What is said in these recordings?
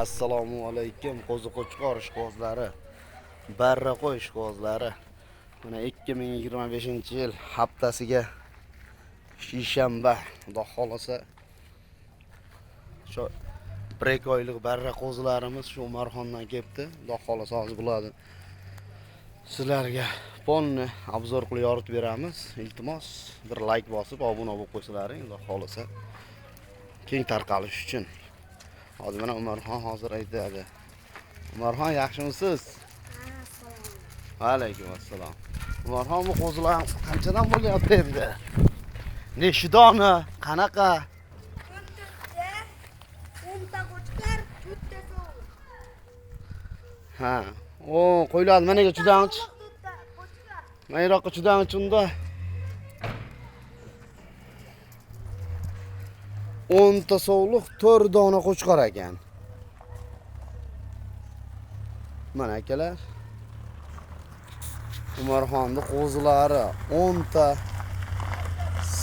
Assalomu alaykum. Qo'zi qo'chqor ishqibozlari, barra qo'y ishqibozlari. Mana 2025-yil haftasiga shishanba, xudo xolasa shu 1 oylik barra qo'zilarimiz shu Umarxondan kelibdi. Xudo xolasa hozir bo'ladi. Sizlarga polni obzor qilib yoritib beramiz. Iltimos bir like bosib, obuna bo'lib qo'ysalaring, xudo xolasa keng tarqalish uchun. Hozir mana Umarxon hozir aytadi. Umarxon, yaxshimisiz? Assalomu Alaykum assalom. Umarxon, bu qo'zilar qanchadan bo'lyapti endi? Nechi dona? Qanaqa? 10 ta qo'chqar, 4 ta sovuq. Ha. O, qo'yiladi managa chudang'ich. Mayroqqa chudang'ich unda. 10 ta sovuq, 4 dona qo'chqar ekan. Mana akalar. Umarxonning qo'zilari 10 ta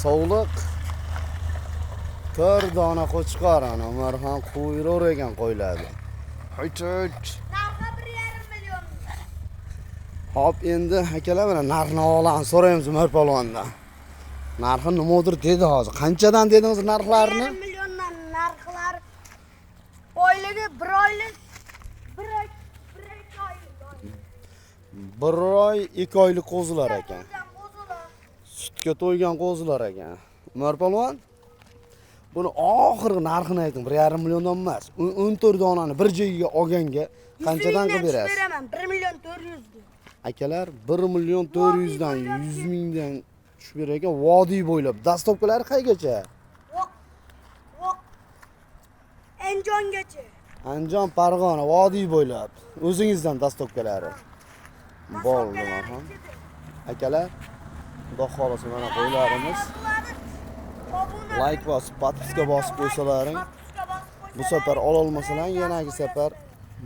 sovuq, 4 dona qo'chqar. Ana Umarxon qo'yiraver ekan qo'yiladi. Hoychuch. Narxi 1,5 million. Hop, endi akalar mana narxni olamiz, so'raymiz Umar polvondan. Narxi nimadir dedi hozir. Qanchadan dedingiz narxlarini? 1,5 milliondan narxlar. Oyligi 1 oylik, 1 oy, 2 oylik. 1 oy, 2 oylik qo'zilar ekan. Sutga to'ygan qo'zilar ekan. Umar polvon, buni oxirgi narxini ayting, 1,5 milliondan emas. 14 donani bir joyiga olganga qanchadan qilib berasiz? Beraman, 1 million 400 dan. Akalar, 1 million 400 dan 100 mingdan tushib berar ekan, vodiy bo'ylab. Dastovkalari qaygacha? Voq. Anjongacha. Anjon, Farg'ona, vodiy bo'ylab. O'zingizdan dastovkalari. Bo'ldi ham. Akalar, xudo xolasa mana qo'ylarimiz. Like bosib, podpiska bosib qo'ysalaring. Bu safar ola olmasalar, yanagi safar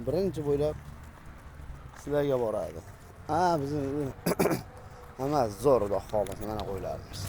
birinchi bo'ylab sizlarga boradi. Ha, bizning emas, zo'r xudo xolasa mana qo'ylarimiz.